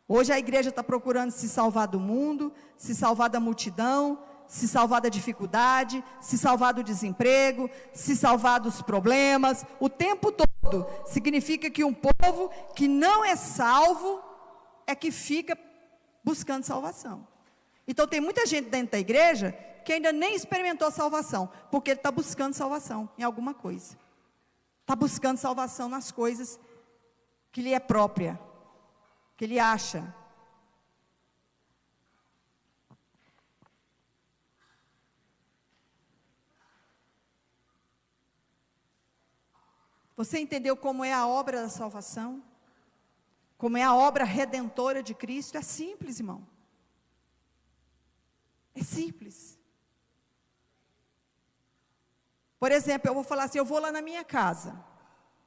Hoje a igreja está procurando se salvar do mundo, se salvar da multidão, se salvar da dificuldade, se salvar do desemprego, se salvar dos problemas, o tempo todo. Significa que um povo que não é salvo, é que fica buscando salvação. Então tem muita gente dentro da igreja, que ainda nem experimentou a salvação, porque ele está buscando salvação em alguma coisa. Está buscando salvação nas coisas que lhe é própria, que ele acha. Você entendeu como é a obra da salvação? Como é a obra redentora de Cristo? É simples, irmão. É simples. Por exemplo, eu vou falar assim, eu vou lá na minha casa,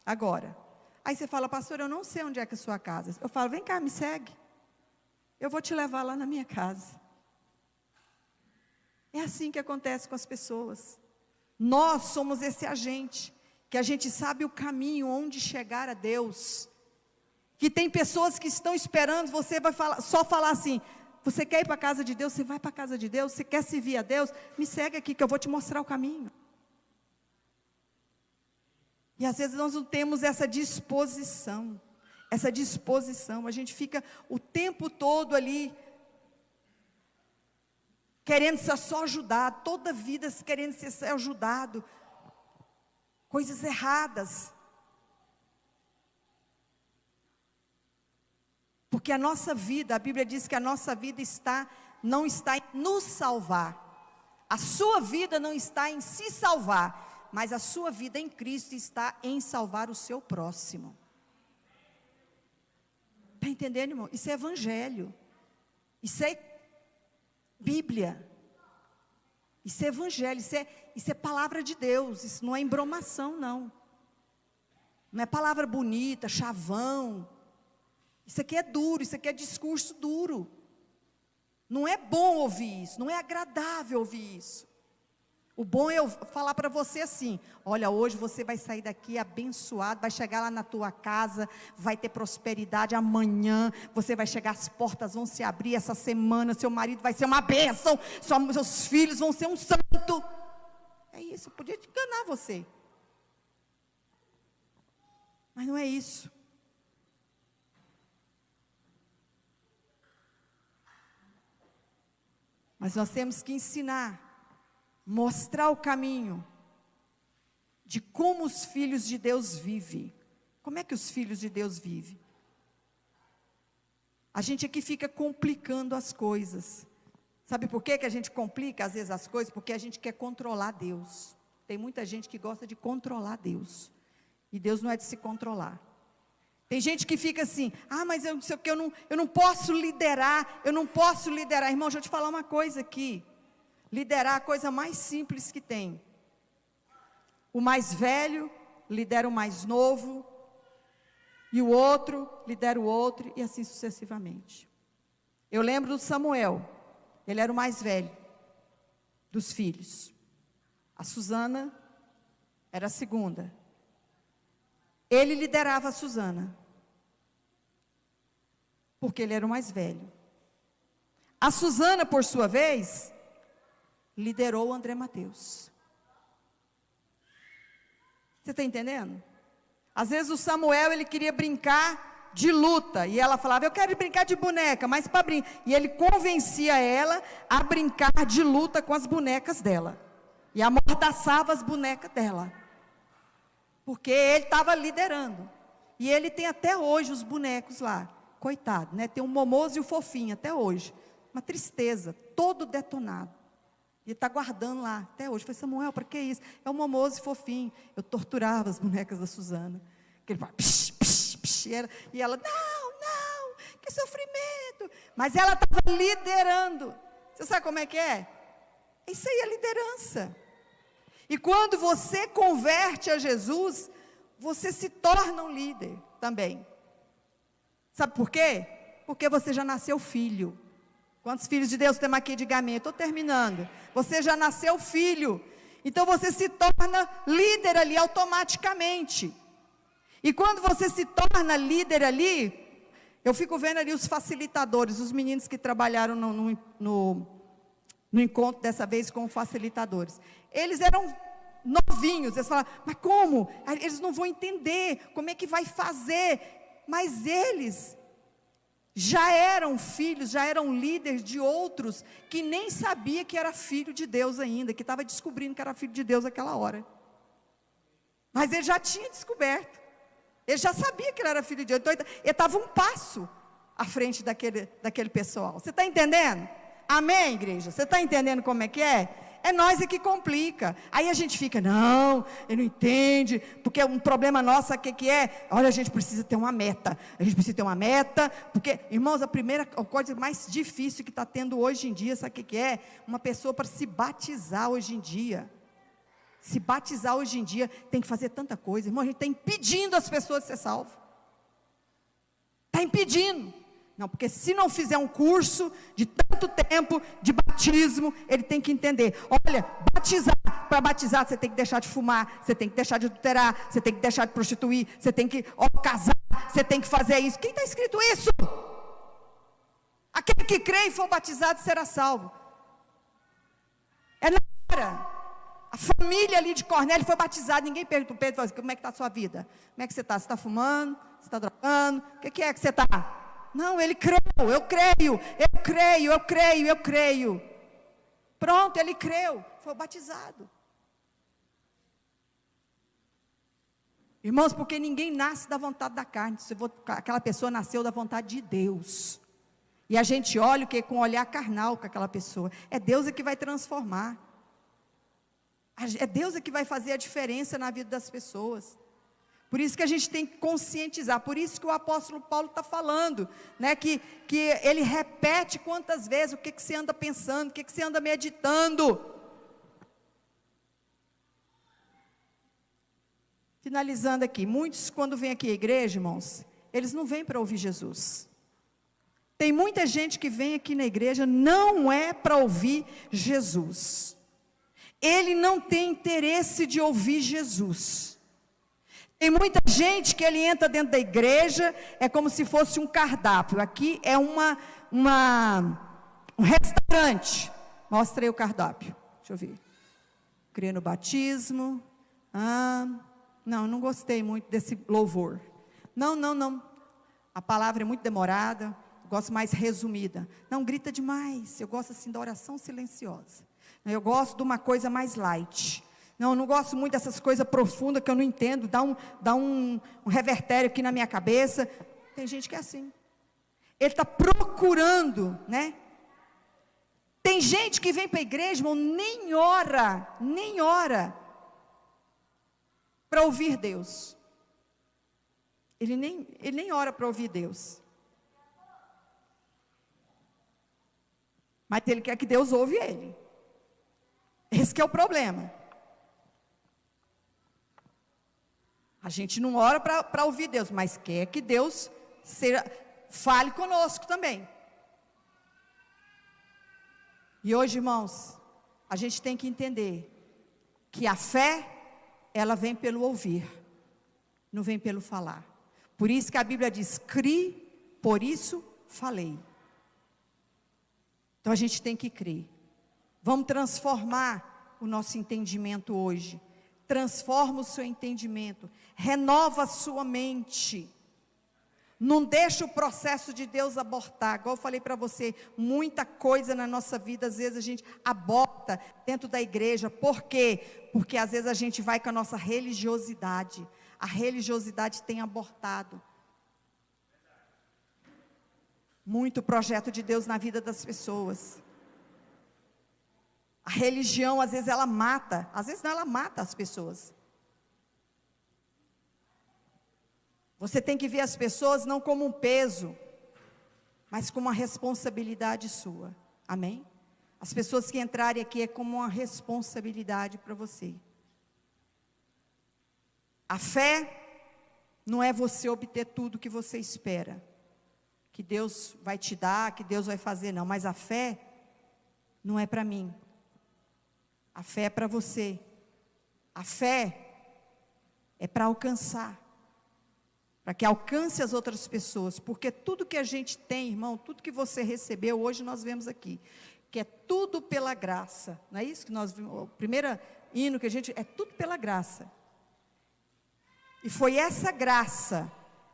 agora. Aí você fala, pastor, eu não sei onde é que é a sua casa. Eu falo, vem cá, me segue. Eu vou te levar lá na minha casa. É assim que acontece com as pessoas. Nós somos esse agente, que a gente sabe o caminho, onde chegar a Deus. Que tem pessoas que estão esperando, você vai só falar assim, você quer ir para a casa de Deus? Você vai para a casa de Deus? Você quer servir a Deus? Me segue aqui que eu vou te mostrar o caminho. E às vezes nós não temos essa disposição. A gente fica o tempo todo ali, querendo ser só ajudado, toda a vida querendo ser ajudado, coisas erradas. Porque a nossa vida, a Bíblia diz que a nossa vida não está em nos salvar. A sua vida não está em se salvar, mas a sua vida em Cristo está em salvar o seu próximo. Está entendendo, irmão? Isso é evangelho. Isso é Bíblia. Isso é evangelho. Isso é palavra de Deus. Isso não é embromação, não. Não é palavra bonita, chavão. Isso aqui é duro, isso aqui é discurso duro. Não é bom ouvir isso, não é agradável ouvir isso. O bom é eu falar para você assim, olha, hoje você vai sair daqui abençoado, vai chegar lá na tua casa, vai ter prosperidade amanhã, você vai chegar, as portas vão se abrir essa semana, seu marido vai ser uma bênção, seus filhos vão ser um santo. É isso, eu podia enganar você. Mas não é isso. Mas nós temos que ensinar, mostrar o caminho de como os filhos de Deus vivem. Como é que os filhos de Deus vivem? A gente aqui fica complicando as coisas. Sabe por que a gente complica às vezes as coisas? Porque a gente quer controlar Deus. Tem muita gente que gosta de controlar Deus. E Deus não é de se controlar. Tem gente que fica assim, mas eu não sei o que, eu não posso liderar, Irmão, deixa eu te falar uma coisa aqui. Liderar é a coisa mais simples que tem. O mais velho lidera o mais novo, e o outro lidera o outro, e assim sucessivamente. Eu lembro do Samuel, ele era o mais velho dos filhos. A Susana era a segunda. Ele liderava a Susana, porque ele era o mais velho. A Susana, por sua vez, liderou o André Mateus. Você está entendendo? Às vezes o Samuel, ele queria brincar de luta, e ela falava, eu quero brincar de boneca, mas para brincar. E ele convencia ela a brincar de luta com as bonecas dela, e amordaçava as bonecas dela. Porque ele estava liderando. E ele tem até hoje os bonecos lá. Coitado, né? Tem o Momoso e o Fofinho até hoje. Uma tristeza, todo detonado. E está guardando lá até hoje. Eu falei, Samuel, para que isso? É o Momoso e o Fofinho. Eu torturava as bonecas da Susana. Que ele falava, psh, psh, psh, e ela, não, que sofrimento. Mas ela estava liderando. Você sabe como é que é? Isso aí é liderança. E quando você converte a Jesus, você se torna um líder também. Sabe por quê? Porque você já nasceu filho. Quantos filhos de Deus temos aqui? Diga amém. Estou terminando. Você já nasceu filho. Então você se torna líder ali automaticamente. E quando você se torna líder ali, eu fico vendo ali os facilitadores, os meninos que trabalharam no encontro dessa vez com facilitadores. Eles eram novinhos, eles falavam, mas como? Eles não vão entender, como é que vai fazer? Mas eles já eram filhos, já eram líderes de outros, que nem sabia que era filho de Deus ainda, que estava descobrindo que era filho de Deus naquela hora. Mas ele já tinha descoberto, ele já sabia que ele era filho de Deus, então ele estava um passo à frente daquele pessoal. Você está entendendo? Amém, igreja? Você está entendendo como é que é? É nós que complica. Aí a gente fica, não, ele não entende, porque um problema nosso, sabe o que é? Olha, a gente precisa ter uma meta. A gente precisa ter uma meta, porque, irmãos, a coisa mais difícil que está tendo hoje em dia, sabe o que é? Uma pessoa para se batizar hoje em dia. Se batizar hoje em dia, tem que fazer tanta coisa. Irmão, a gente está impedindo as pessoas de ser salvas. Está impedindo. Não, porque se não fizer um curso de tanto tempo de batismo, ele tem que entender. Olha, para batizar você tem que deixar de fumar, você tem que deixar de adulterar, você tem que deixar de prostituir, você tem que casar, você tem que fazer isso. Quem está escrito isso? Aquele que crê e for batizado será salvo. É na hora. A família ali de Cornélio foi batizada, ninguém perguntou para Pedro, como é que está a sua vida? Como é que você está? Você está fumando? Você está drogando? O que é que você está? Não, ele creu, eu creio. Pronto, ele creu, foi batizado. Irmãos, porque ninguém nasce da vontade da carne, aquela pessoa nasceu da vontade de Deus. E a gente olha o que com um olhar carnal com aquela pessoa. É Deus que vai transformar. É Deus que vai fazer a diferença na vida das pessoas. Por isso que a gente tem que conscientizar, por isso que o apóstolo Paulo está falando, né, que ele repete quantas vezes, o que você anda pensando, o que você anda meditando. Finalizando aqui, muitos quando vêm aqui à igreja, irmãos, eles não vêm para ouvir Jesus. Tem muita gente que vem aqui na igreja, não é para ouvir Jesus. Ele não tem interesse de ouvir Jesus. Tem muita gente que ele entra dentro da igreja, é como se fosse um cardápio. Aqui é um restaurante. Mostra aí o cardápio. Deixa eu ver. Crê no batismo. Não gostei muito desse louvor. Não. A palavra é muito demorada. Eu gosto mais resumida. Não, grita demais. Eu gosto assim da oração silenciosa. Eu gosto de uma coisa mais light. Não, eu não gosto muito dessas coisas profundas que eu não entendo, dá um revertério aqui na minha cabeça. Tem gente que é assim. Ele está procurando, né? Tem gente que vem para a igreja, irmão, nem ora para ouvir Deus. Ele nem ora para ouvir Deus. Mas ele quer que Deus ouve ele. Esse que é o problema. A gente não ora para ouvir Deus, mas quer que Deus fale conosco também. E hoje, irmãos, a gente tem que entender que a fé, ela vem pelo ouvir, não vem pelo falar. Por isso que a Bíblia diz, crie, por isso falei. Então a gente tem que crer. Vamos transformar o nosso entendimento hoje. Transforma o seu entendimento, renova a sua mente, não deixa o processo de Deus abortar, igual eu falei para você, muita coisa na nossa vida, às vezes a gente aborta dentro da igreja, por quê? Porque às vezes a gente vai com a nossa religiosidade, a religiosidade tem abortado, muito projeto de Deus na vida das pessoas. A religião, às vezes ela mata, às vezes não, ela mata as pessoas. Você tem que ver as pessoas não como um peso, mas como uma responsabilidade sua. Amém? As pessoas que entrarem aqui é como uma responsabilidade para você. A fé não é você obter tudo que você espera, que Deus vai te dar, que Deus vai fazer, não. Mas a fé não é para mim. A fé é para você. A fé é para alcançar. Para que alcance as outras pessoas. Porque tudo que a gente tem, irmão, tudo que você recebeu, hoje nós vemos aqui. Que é tudo pela graça. Não é isso que nós vimos? O primeiro hino que a gente... É tudo pela graça. E foi essa graça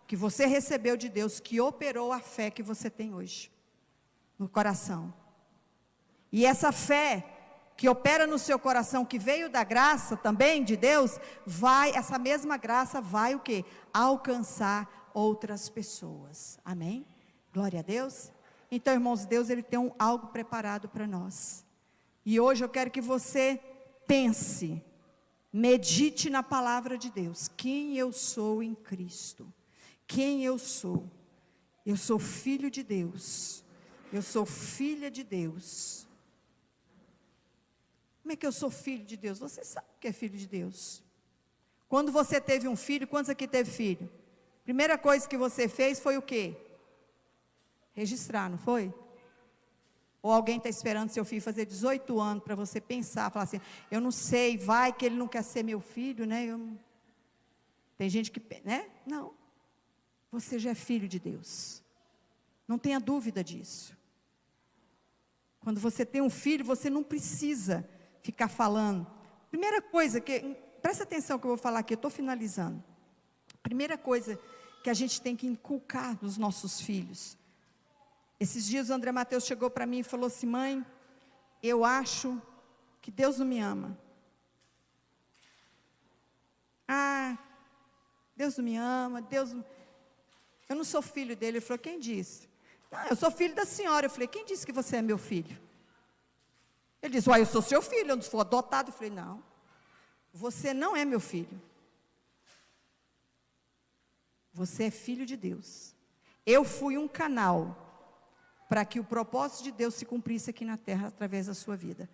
que você recebeu de Deus que operou a fé que você tem hoje. No coração. E essa fé que opera no seu coração, que veio da graça também de Deus, essa mesma graça vai o quê? Alcançar outras pessoas. Amém? Glória a Deus. Então, irmãos, Deus ele tem algo preparado para nós. E hoje eu quero que você pense, medite na palavra de Deus. Quem eu sou em Cristo? Quem eu sou? Eu sou filho de Deus. Eu sou filha de Deus. Como é que eu sou filho de Deus? Você sabe que é filho de Deus. Quando você teve um filho, quantos aqui teve filho? Primeira coisa que você fez foi o quê? Registrar, não foi? Ou alguém está esperando seu filho fazer 18 anos para você pensar, falar assim, eu não sei, vai que ele não quer ser meu filho, né? Tem gente que, né? Não. Você já é filho de Deus. Não tenha dúvida disso. Quando você tem um filho, você não precisa ficar falando. Primeira coisa que, presta atenção que eu vou falar aqui, eu estou finalizando. Primeira coisa que a gente tem que inculcar nos nossos filhos. Esses dias o André Mateus chegou para mim e falou assim, mãe, eu acho que Deus não me ama. Ah, Deus não me ama, Deus não... Eu não sou filho dele. Ele falou, quem disse? Não, eu sou filho da senhora. Eu falei, quem disse que você é meu filho? Ele disse, eu sou seu filho, eu não sou adotado. Eu falei, não, você não é meu filho. Você é filho de Deus. Eu fui um canal para que o propósito de Deus se cumprisse aqui na terra através da sua vida.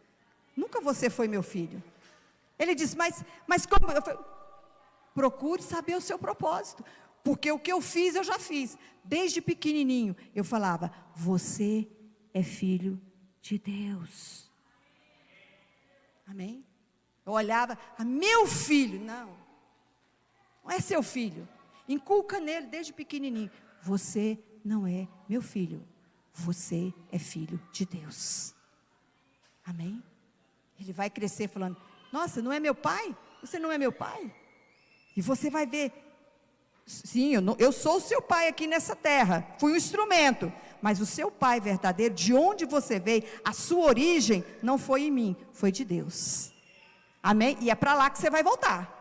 Nunca você foi meu filho. Ele disse, mas como? Eu falei, procure saber o seu propósito. Porque o que eu fiz, eu já fiz. Desde pequenininho, eu falava, você é filho de Deus. Amém? Eu olhava, meu filho, não é seu filho. Inculca nele desde pequenininho. Você não é meu filho. Você é filho de Deus. Amém? Ele vai crescer falando, nossa, não é meu pai? Você não é meu pai? E você vai ver, sim, eu sou o seu pai aqui nessa terra. Fui um instrumento. Mas o seu pai verdadeiro, de onde você veio, a sua origem, não foi em mim, foi de Deus. Amém? E é para lá que você vai voltar.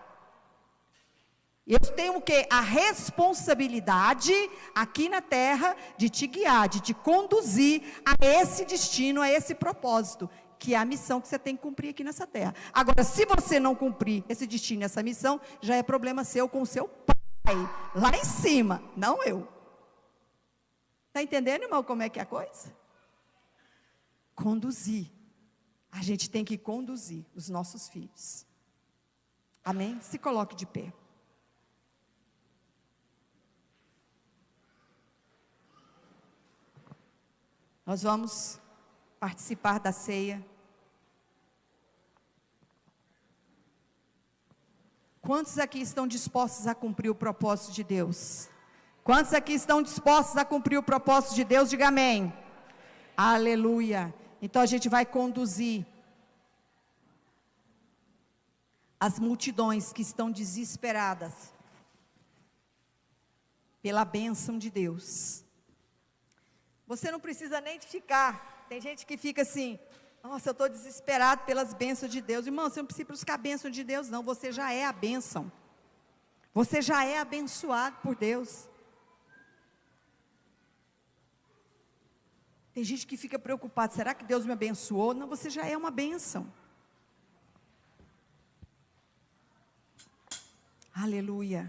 Eu tenho o quê? A responsabilidade aqui na terra de te guiar, de te conduzir a esse destino, a esse propósito, que é a missão que você tem que cumprir aqui nessa terra. Agora, se você não cumprir esse destino, essa missão, já é problema seu com o seu pai, lá em cima, não eu. Está entendendo, irmão, como é que é a coisa? Conduzir. A gente tem que conduzir os nossos filhos. Amém? Se coloque de pé. Nós vamos participar da ceia. Quantos aqui estão dispostos a cumprir o propósito de Deus? Quantos aqui estão dispostos a cumprir o propósito de Deus? Diga amém. Aleluia. Então a gente vai conduzir as multidões que estão desesperadas pela bênção de Deus. Você não precisa nem de ficar. Tem gente que fica assim, nossa, eu estou desesperado pelas bênçãos de Deus. Irmão, você não precisa buscar a bênção de Deus, não. Você já é a bênção. Você já é abençoado por Deus. Tem gente que fica preocupada, será que Deus me abençoou? Não, você já é uma bênção. Aleluia.